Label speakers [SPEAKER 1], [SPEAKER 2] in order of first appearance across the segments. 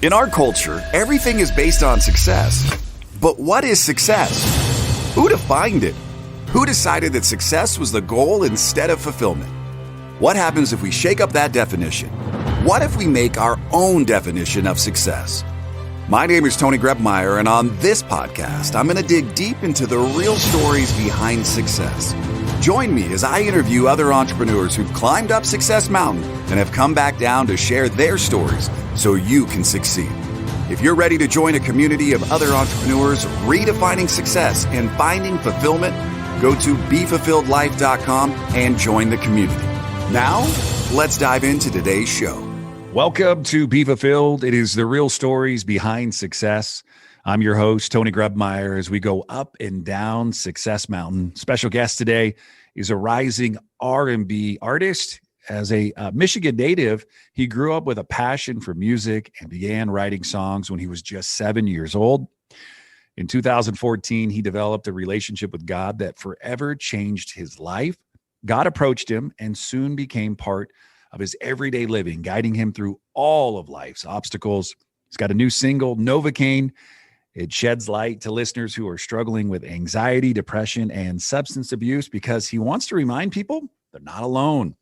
[SPEAKER 1] In our culture, everything is based on success. But what is success? Who defined it? Who decided that success was the goal instead of fulfillment? What happens if we shake up that definition? What if we make our own definition of success? My name is Tony Grebmeyer, and on this podcast, I'm going to dig deep into the real stories behind success. Join me as I interview other entrepreneurs who've climbed up Success Mountain and have come back down to share their stories so you can succeed. If you're ready to join a community of other entrepreneurs redefining success and finding fulfillment, go to BeFulfilledLife.com and join the community. Now, let's dive into today's show.
[SPEAKER 2] Welcome to Be Fulfilled. It is the real stories behind success. I'm your host, Tony Grebmeyer, as we go up and down Success Mountain. Special guest today is a rising R&B artist. As a Michigan native, he grew up with a passion for music and began writing songs when he was just 7 years old. In 2014, he developed a relationship with God that forever changed his life. God approached him and soon became part of his everyday living, guiding him through all of life's obstacles. He's got a new single, Novocaine. It sheds light to listeners who are struggling with anxiety, depression, and substance abuse because he wants to remind people they're not alone.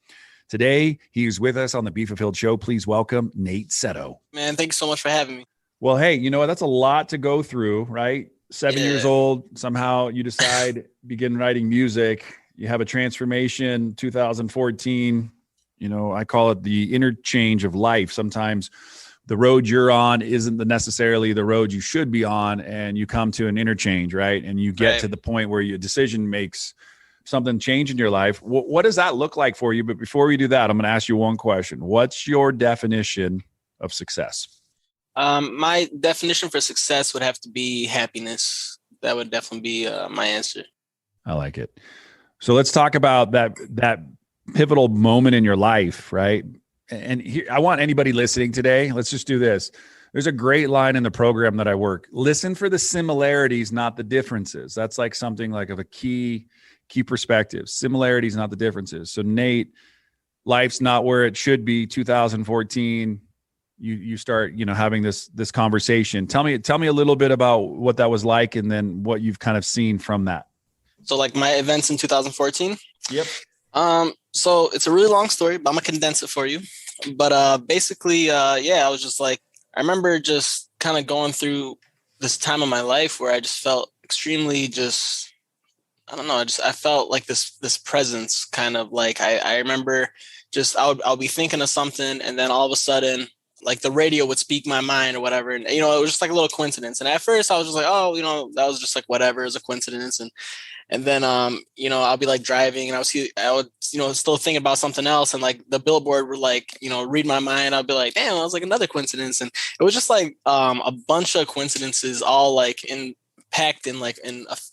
[SPEAKER 2] Today, he's with us on the Be Fulfilled show. Please welcome Nate Setto.
[SPEAKER 3] Man, thanks so much for having me.
[SPEAKER 2] Well, hey, you know what? That's a lot to go through, right? 7 years old, somehow you decide, begin writing music. You have a transformation, 2014. You know, I call it the interchange of life. Sometimes the road you're on isn't necessarily the road you should be on, and you come to an interchange, right? And you get to the point where your decision makes something change in your life. What does that look like for you? But before we do that, I'm going to ask you one question. What's your definition of success?
[SPEAKER 3] My definition for success would have to be happiness. That would definitely be my answer.
[SPEAKER 2] I like it. So let's talk about that pivotal moment in your life, right? And here, I want anybody listening today, let's just do this. There's a great line in the program that I work. Listen for the similarities, not the differences. That's like something like of a key perspective. Similarities, not the differences. So Nate, life's not where it should be. 2014, you start, having this conversation. Tell me a little bit about what that was like, and then what you've kind of seen from that.
[SPEAKER 3] So like my events in 2014.
[SPEAKER 2] Yep.
[SPEAKER 3] So it's a really long story, but I'm gonna condense it for you. But basically, I was just like, I remember just kind of going through this time of my life where I just felt extremely I felt like this presence, kind of like I remember just I'll be thinking of something, and then all of a sudden, like the radio would speak my mind or whatever. And, it was just like a little coincidence. And at first I was just like, that was just like, whatever, it was a coincidence. And then, I'll be like driving, and I would, still think about something else. And like the billboard would like, read my mind. I'll be like, damn, that was like another coincidence. And it was just like a bunch of coincidences all like packed in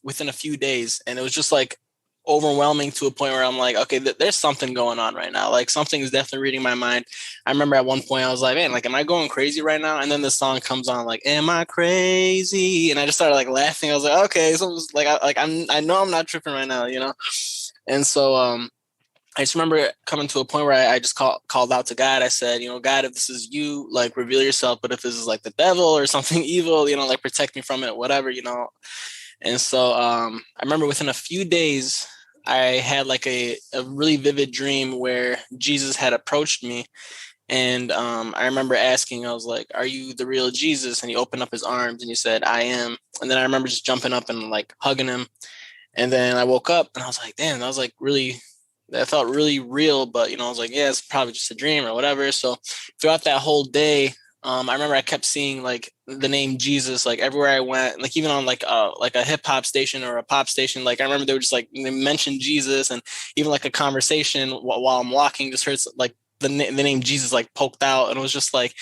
[SPEAKER 3] within a few days. And it was just like overwhelming to a point where I'm like, okay, there's something going on right now. Like something is definitely reading my mind. I remember at one point I was like, man, like, am I going crazy right now? And then the song comes on like, am I crazy? And I just started like laughing. I was like, okay. So it was like, I know I'm not tripping right now, And so, I just remember coming to a point where I just called out to God. I said, God, if this is you, like reveal yourself. But if this is like the devil or something evil, like protect me from it, whatever, And so I remember within a few days, I had like a really vivid dream where Jesus had approached me. And I remember asking, I was like, are you the real Jesus? And he opened up his arms and he said, I am. And then I remember just jumping up and like hugging him. And then I woke up and I was like, damn, that felt really real. But, I was like, yeah, it's probably just a dream or whatever. So throughout that whole day, I remember I kept seeing like the name Jesus, like everywhere I went, like even on like a hip hop station or a pop station. Like I remember they were just like, they mentioned Jesus, and even like a conversation while I'm walking just heard like the name Jesus like poked out. And it was just like,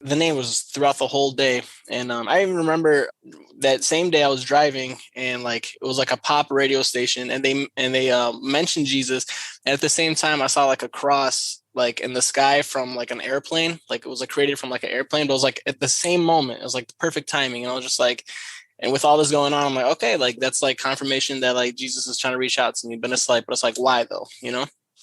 [SPEAKER 3] the name was throughout the whole day. And I even remember that same day I was driving, and like, it was like a pop radio station, and they mentioned Jesus. And at the same time I saw like a cross like in the sky from like an airplane, like it was like created from like an airplane, but it was like at the same moment, it was like the perfect timing. And I was just like, and with all this going on, I'm like, okay, like that's like confirmation that like Jesus is trying to reach out to me, but it's like why though,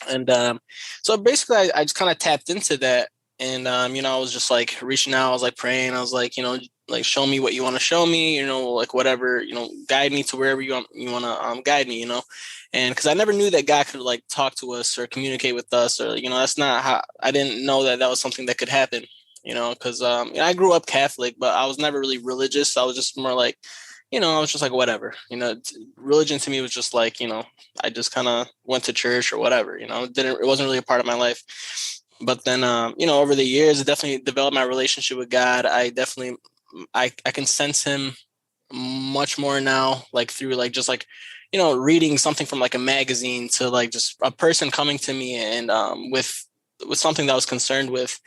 [SPEAKER 3] And so basically I just kind of tapped into that And, I was just like reaching out. I was like praying. I was like, like, show me what you want to show me, like whatever, guide me to wherever you want to guide me, and because I never knew that God could like talk to us or communicate with us, or, that's not how, I didn't know that that was something that could happen, because I grew up Catholic, but I was never really religious. I was just more like, I was just like, whatever, religion to me was just like, I just kind of went to church or whatever, it wasn't really a part of my life. But then, over the years, it definitely developed my relationship with God. I can sense him much more now, like through like just like, reading something from like a magazine to like just a person coming to me and with something that I was concerned with,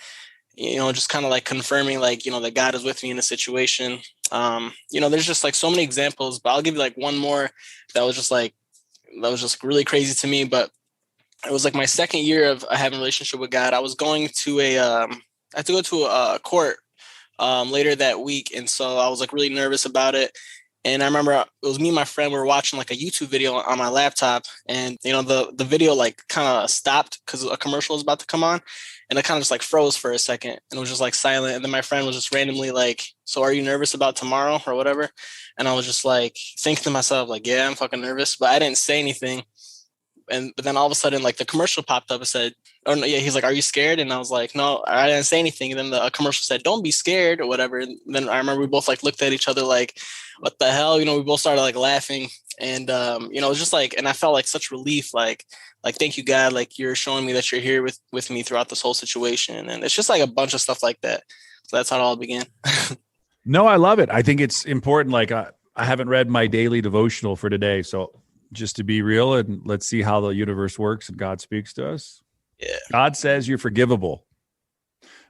[SPEAKER 3] just kind of like confirming like, that God is with me in a situation. There's just like so many examples, but I'll give you like one more that was just really crazy to me. But it was like my second year of having a relationship with God. I was going to I had to go to a court later that week. And so I was like really nervous about it. And I remember it was me and my friend, we were watching like a YouTube video on my laptop, and the video like kind of stopped because a commercial was about to come on, and it kind of just like froze for a second and it was just like silent. And then my friend was just randomly like, "So are you nervous about tomorrow or whatever?" And I was just like thinking to myself like, "Yeah, I'm fucking nervous," but I didn't say anything. But then all of a sudden, like the commercial popped up and said, "Oh no, yeah." He's like, "Are you scared?" And I was like, "No, I didn't say anything." And then the commercial said, "Don't be scared" or whatever. And then I remember we both like looked at each other like, "What the hell?" We both started like laughing, and it was just like, and I felt like such relief, like thank you God, like you're showing me that you're here with me throughout this whole situation, and it's just like a bunch of stuff like that. So that's how it all began.
[SPEAKER 2] No, I love it. I think it's important. Like I haven't read my daily devotional for today, so just to be real, and let's see how the universe works and God speaks to us.
[SPEAKER 3] Yeah.
[SPEAKER 2] God says you're forgivable.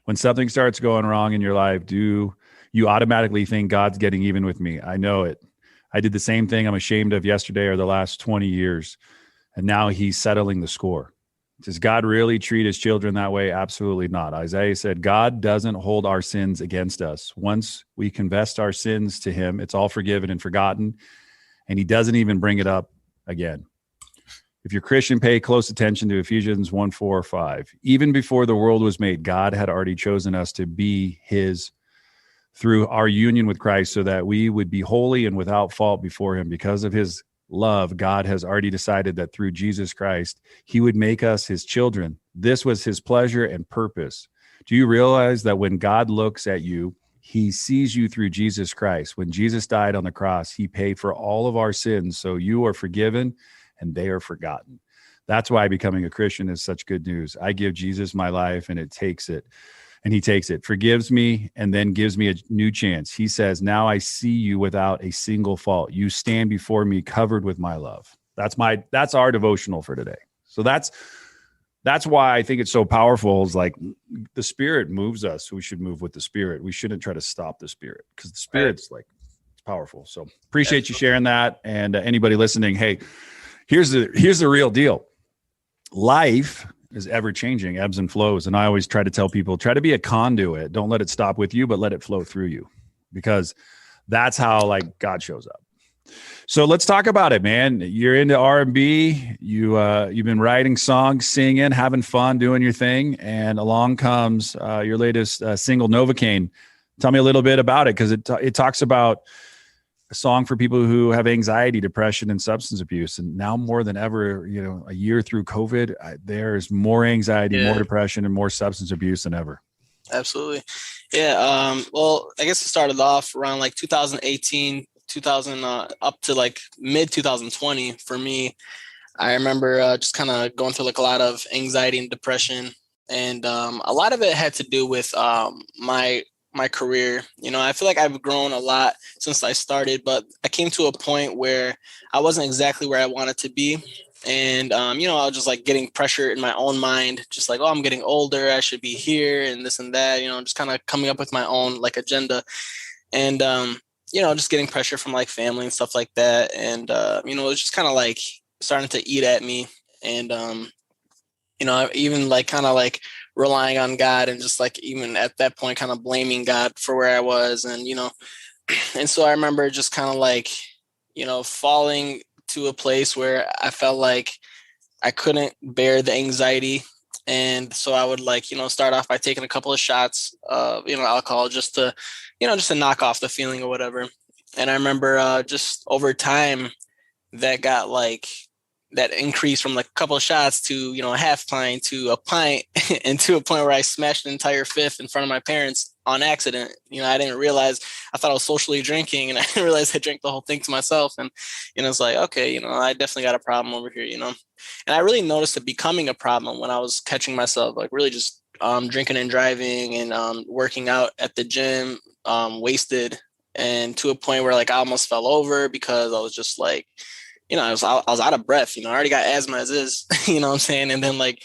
[SPEAKER 2] When something starts going wrong in your life, do you automatically think God's getting even with me? I know it. I did the same thing I'm ashamed of yesterday or the last 20 years. And now he's settling the score. Does God really treat his children that way? Absolutely not. Isaiah said, God doesn't hold our sins against us. Once we confessed our sins to him, it's all forgiven and forgotten. And he doesn't even bring it up again. If you're Christian, pay close attention to Ephesians 1:4-5. Even before the world was made, God had already chosen us to be his through our union with Christ so that we would be holy and without fault before him. Because of his love, God has already decided that through Jesus Christ, he would make us his children. This was his pleasure and purpose. Do you realize that when God looks at you, he sees you through Jesus Christ? When Jesus died on the cross, he paid for all of our sins, so you are forgiven and they are forgotten. That's why becoming a Christian is such good news. I give Jesus my life, and he takes it, forgives me, and then gives me a new chance. He says, now I see you without a single fault. You stand before me covered with my love. That's our devotional for today. So that's why I think it's so powerful. Is like the Spirit moves us. We should move with the Spirit. We shouldn't try to stop the Spirit, because the Spirit's like, it's powerful. So appreciate you sharing that. And anybody listening, hey, here's the real deal. Life is ever changing, ebbs and flows. And I always try to tell people, try to be a conduit. Don't let it stop with you, but let it flow through you, because that's how like God shows up. So let's talk about it, man. You're into R&B. You've been writing songs, singing, having fun, doing your thing. And along comes your latest single, Novocaine. Tell me a little bit about it, because it talks about a song for people who have anxiety, depression, and substance abuse. And now more than ever, a year through COVID, there's more anxiety, more depression, and more substance abuse than ever.
[SPEAKER 3] Absolutely. Yeah. Well, I guess it started off around like 2018, 2000, up to like mid 2020 for me. I remember just kind of going through like a lot of anxiety and depression. And a lot of it had to do with my career. I feel like I've grown a lot since I started, but I came to a point where I wasn't exactly where I wanted to be. And, I was just like getting pressure in my own mind, just like, oh, I'm getting older, I should be here and this and that, just kind of coming up with my own like agenda. And, just getting pressure from like family and stuff like that. And, it was just kind of like starting to eat at me. And, even like kind of like relying on God, and just like even at that point kind of blaming God for where I was. And, and so I remember just kind of like, falling to a place where I felt like I couldn't bear the anxiety And so I would like, start off by taking a couple of shots of, alcohol just to knock off the feeling or whatever. And I remember just over time that got like, that increased from like a couple of shots to, a half pint to a pint and to a point where I smashed an entire fifth in front of my parents on accident. I didn't realize, I thought I was socially drinking, and I didn't realize I drank the whole thing to myself. And, it's like, okay, I definitely got a problem over here, And I really noticed it becoming a problem when I was catching myself, like really just drinking and driving and working out at the gym, wasted, and to a point where like I almost fell over because I was just like, I was out of breath, I already got asthma as is, what I'm saying? And then like,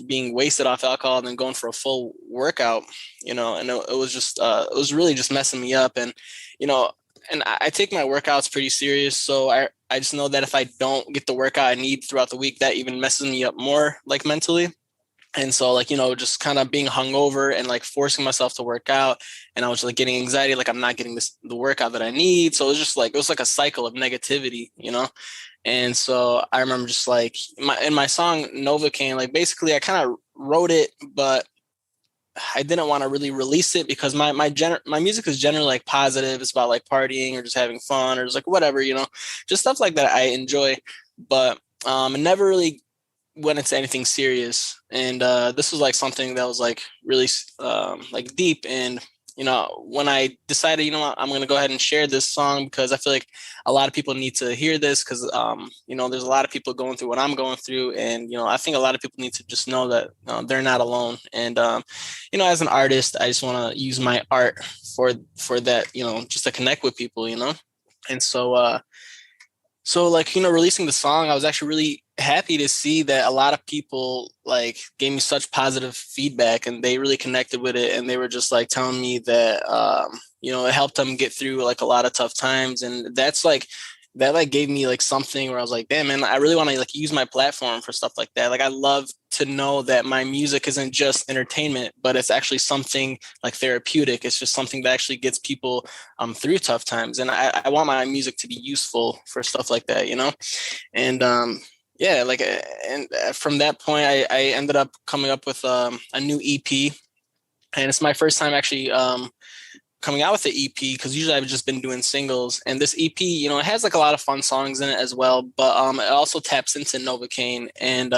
[SPEAKER 3] being wasted off alcohol and then going for a full workout, and it was just, it was really just messing me up. And, and I take my workouts pretty serious. So I just know that if I don't get the workout I need throughout the week, that even messes me up more, like mentally. And so like, just kind of being hungover and like forcing myself to work out. And I was like getting anxiety, like I'm not getting the workout that I need. So it was just like, it was like a cycle of negativity, And so I remember just like in my song Novocaine, like basically I kind of wrote it, but I didn't want to really release it because my music is generally like positive. It's about like partying or just having fun or just like whatever, just stuff like that I enjoy. But it never really went into anything serious. And this was like something that was like really like deep. And when I decided, what, I'm going to go ahead and share this song because I feel like a lot of people need to hear this because there's a lot of people going through what I'm going through. And I think a lot of people need to just know that they're not alone. And as an artist, I just want to use my art for that, just to connect with people, And so like, releasing the song, I was actually really happy to see that a lot of people like gave me such positive feedback and they really connected with it. And they were just like telling me that, it helped them get through like a lot of tough times. And that's like, that like gave me like something where I was like, damn, man, I really want to like use my platform for stuff like that. Like I love to know that my music isn't just entertainment, but it's actually something like therapeutic. It's just something that actually gets people through tough times. And I want my music to be useful for stuff like that, And yeah, like, and from that point, I ended up coming up with a new EP, and it's my first time actually coming out with the EP because usually I've just been doing singles. And this EP, it has like a lot of fun songs in it as well, but it also taps into Novocaine and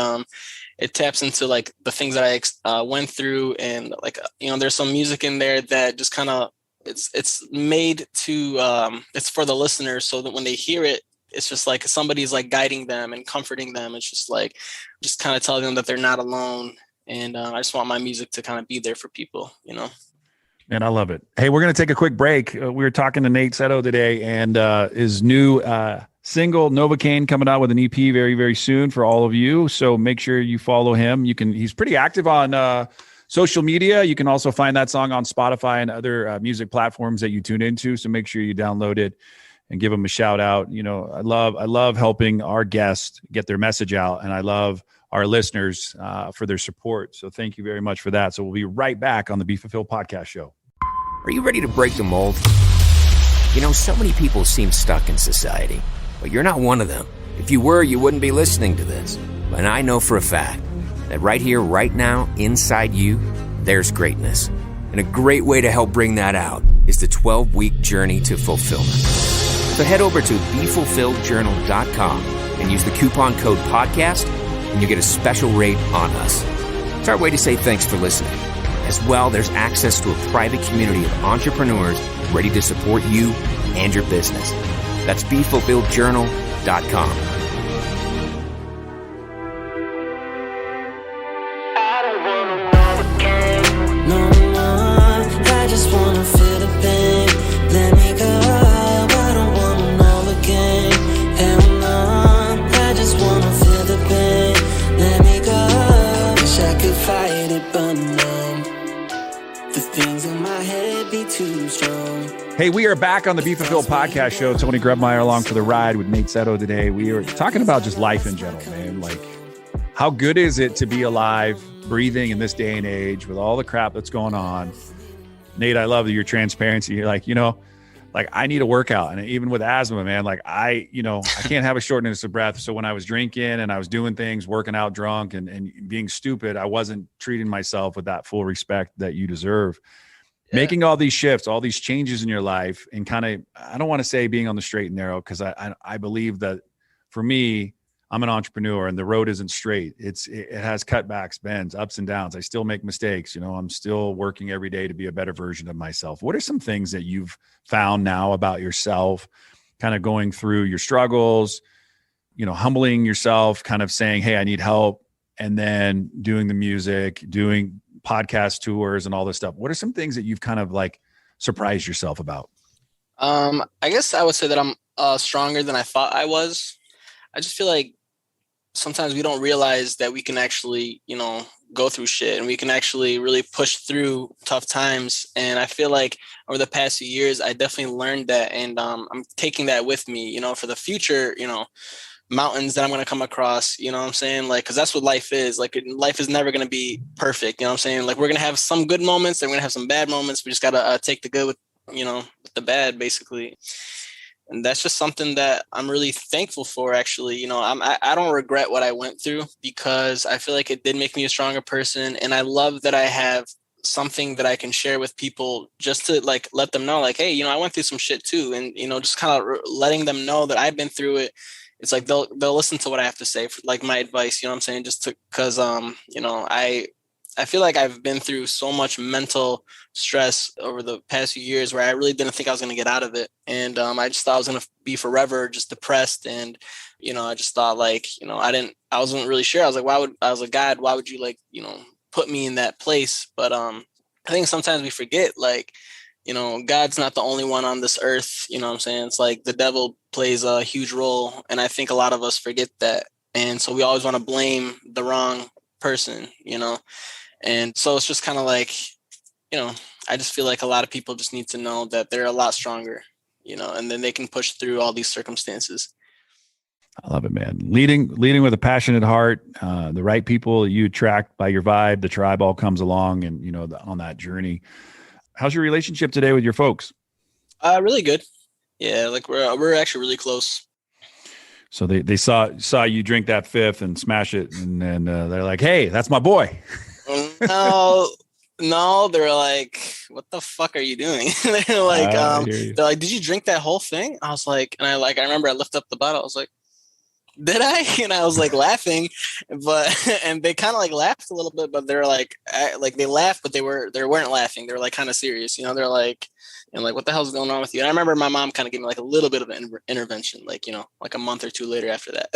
[SPEAKER 3] it taps into like the things that I went through, and like there's some music in there that just kind of it's made to it's for the listeners so that when they hear it, it's just like somebody's like guiding them and comforting them. It's just like, just kind of telling them that they're not alone. And I just want my music to kind of be there for people,
[SPEAKER 2] And I love it. Hey, we're going to take a quick break. We were talking to Nate Setto today, and his new single Novocaine coming out with an EP very, very soon for all of you. So make sure you follow him. He's pretty active on social media. You can also find that song on Spotify and other music platforms that you tune into. So make sure you download it and give them a shout out. I love helping our guests get their message out, and I love our listeners for their support. So thank you very much for that. So we'll be right back on the Be Fulfilled podcast show.
[SPEAKER 4] Are you ready to break the mold? So many people seem stuck in society, but you're not one of them. If you were, you wouldn't be listening to this. And I know for a fact that right here, right now, inside you, there's greatness. And a great way to help bring that out is the 12-week journey to fulfillment. So head over to BeFulfilledJournal.com and use the coupon code podcast, and you get a special rate on us. It's our way to say thanks for listening. As well, there's access to a private community of entrepreneurs ready to support you and your business. That's BeFulfilledJournal.com.
[SPEAKER 2] Hey, we are back on the Be Fulfilled podcast show. Tony Grebmeyer along for the ride with Nate Setto today. We are talking about just life in general, man. Like, how good is it to be alive, breathing in this day and age with all the crap that's going on? Nate, I love your transparency. You're like, like I need a workout. And even with asthma, man, like I can't have a shortness of breath. So when I was drinking and I was doing things, working out drunk and being stupid, I wasn't treating myself with that full respect that you deserve. Yeah. Making all these shifts, all these changes in your life, and kind of, I don't want to say being on the straight and narrow, because I believe that for me, I'm an entrepreneur and the road isn't straight. It has cutbacks, bends, ups and downs. I still make mistakes. I'm still working every day to be a better version of myself. What are some things that you've found now about yourself, kind of going through your struggles, humbling yourself, kind of saying, hey, I need help, and then doing the music, doing podcast tours and all this stuff? What are some things that you've kind of like surprised yourself about?
[SPEAKER 3] I guess I would say that I'm stronger than I thought I was. I just feel like sometimes we don't realize that we can actually, go through shit, and we can actually really push through tough times. And I feel like over the past few years, I definitely learned that. And I'm taking that with me, for the future, mountains that I'm going to come across, what I'm saying? Like, cause that's what life is. Like, life is never going to be perfect. What I'm saying? Like, we're going to have some good moments and we're going to have some bad moments. We just got to take the good with, with the bad, basically. And that's just something that I'm really thankful for, actually. I don't regret what I went through, because I feel like it did make me a stronger person. And I love that I have something that I can share with people, just to like let them know, like, hey, I went through some shit too. And, just kind of letting them know that I've been through it. It's like they'll listen to what I have to say, for like my advice, what I'm saying? Just because I feel like I've been through so much mental stress over the past few years, where I really didn't think I was going to get out of it. And I just thought I was going to be forever just depressed. And, I just thought, like, I wasn't really sure. I was like, God, why would you put me in that place? But I think sometimes we forget, like, God's not the only one on this earth. What I'm saying? It's like the devil plays a huge role. And I think a lot of us forget that. And so we always want to blame the wrong person, And so it's just kind of like, I just feel like a lot of people just need to know that they're a lot stronger, and then they can push through all these circumstances.
[SPEAKER 2] I love it, man. Leading with a passionate heart, the right people you attract by your vibe, the tribe all comes along, and, on that journey. How's your relationship today with your folks?
[SPEAKER 3] Really good. Yeah. Like we're actually really close.
[SPEAKER 2] So they saw you drink that fifth and smash it, and then they're like, "Hey, that's my boy."
[SPEAKER 3] No, they're like, "What the fuck are you doing?" They're like, "Did you drink that whole thing?" I was like, and I remember I lifted up the bottle. I was like, "Did I?" And I was like laughing, and they kind of like laughed a little bit, but they're like they laughed, but they weren't laughing. They were like kind of serious, They're like, like, what the hell's going on with you? And I remember my mom kind of gave me like a little bit of an intervention, like, like a month or two later after that.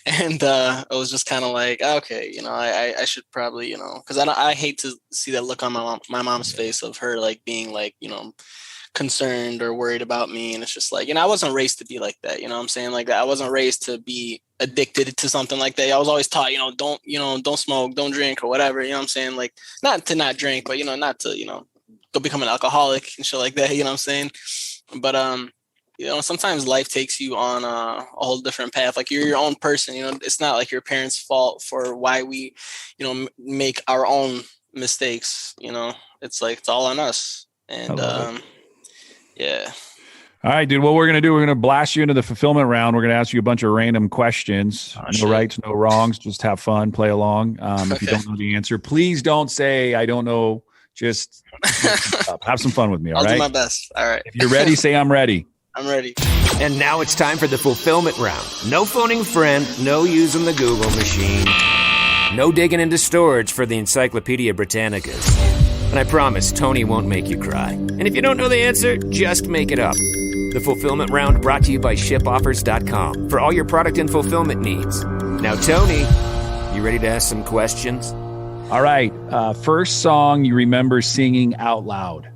[SPEAKER 3] And I was just kind of like, okay, I should probably, because I hate to see that look on my mom's face of her like being like, concerned or worried about me. And it's just like, I wasn't raised to be like that. What I'm saying? Like, I wasn't raised to be addicted to something like that. I was always taught, don't smoke, don't drink or whatever. What I'm saying? Like, not to not drink, but, not to, go become an alcoholic and shit like that. What I'm saying? But, sometimes life takes you on a whole different path. Like, you're your own person, it's not like your parents' fault for why we, make our own mistakes. It's like, it's all on us. And, yeah.
[SPEAKER 2] All right, dude. What we're going to do, we're going to blast you into the fulfillment round. We're going to ask you a bunch of random questions. No rights, no wrongs. Just have fun, play along. If you don't know the answer, please don't say, I don't know. Just have some fun with me, all right?
[SPEAKER 3] I'll do my best. All right.
[SPEAKER 2] If you're ready, say I'm ready.
[SPEAKER 3] I'm ready.
[SPEAKER 4] And now it's time for the fulfillment round. No phoning a friend, no using the Google machine, no digging into storage for the Encyclopedia Britannicas. And I promise Tony won't make you cry. And if you don't know the answer, just make it up. The fulfillment round brought to you by shipoffers.com for all your product and fulfillment needs. Now, Tony, you ready to ask some questions?
[SPEAKER 2] All right. First song you remember singing out loud.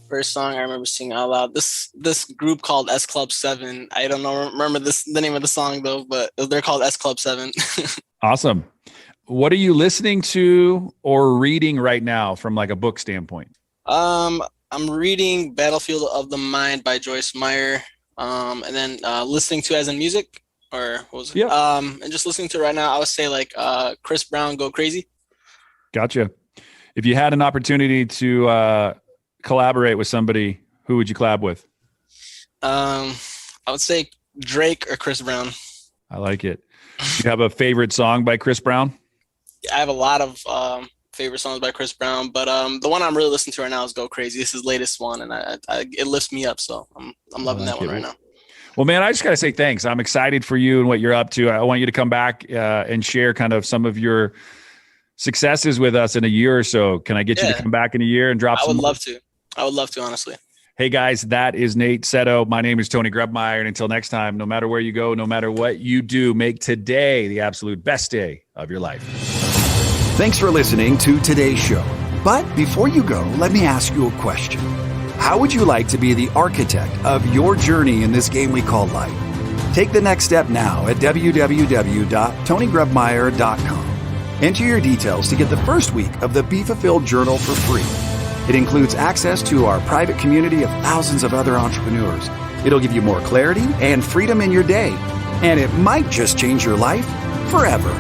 [SPEAKER 3] First song I remember singing out loud. This group called S Club 7. I don't know, remember the name of the song though, but they're called S Club 7.
[SPEAKER 2] Awesome. What are you listening to or reading right now from like a book standpoint?
[SPEAKER 3] I'm reading Battlefield of the Mind by Joyce Meyer. And then listening to as in music, or what was it?
[SPEAKER 2] Yeah.
[SPEAKER 3] And just listening to it right now, I would say like Chris Brown, Go Crazy.
[SPEAKER 2] Gotcha. If you had an opportunity to collaborate with somebody, who would you collab with?
[SPEAKER 3] I would say Drake or Chris Brown.
[SPEAKER 2] I like it. You have a favorite song by Chris Brown?
[SPEAKER 3] I have a lot of favorite songs by Chris Brown, but the one I'm really listening to right now is "Go Crazy." This is his latest one, and it lifts me up. So I'm loving that one right now.
[SPEAKER 2] Well, man, I just got to say thanks. I'm excited for you and what you're up to. I want you to come back and share kind of some of your successes with us in a year or so. Can I get you to come back in a year and drop some?
[SPEAKER 3] I would love to, honestly.
[SPEAKER 2] Hey, guys, that is Nate Setto. My name is Tony Grebmeyer. And until next time, no matter where you go, no matter what you do, make today the absolute best day of your life.
[SPEAKER 1] Thanks for listening to today's show. But before you go, let me ask you a question. How would you like to be the architect of your journey in this game we call life? Take the next step now at www.tonygrebmeyer.com. Enter your details to get the first week of the Be Fulfilled Journal for free. It includes access to our private community of thousands of other entrepreneurs. It'll give you more clarity and freedom in your day, and it might just change your life forever.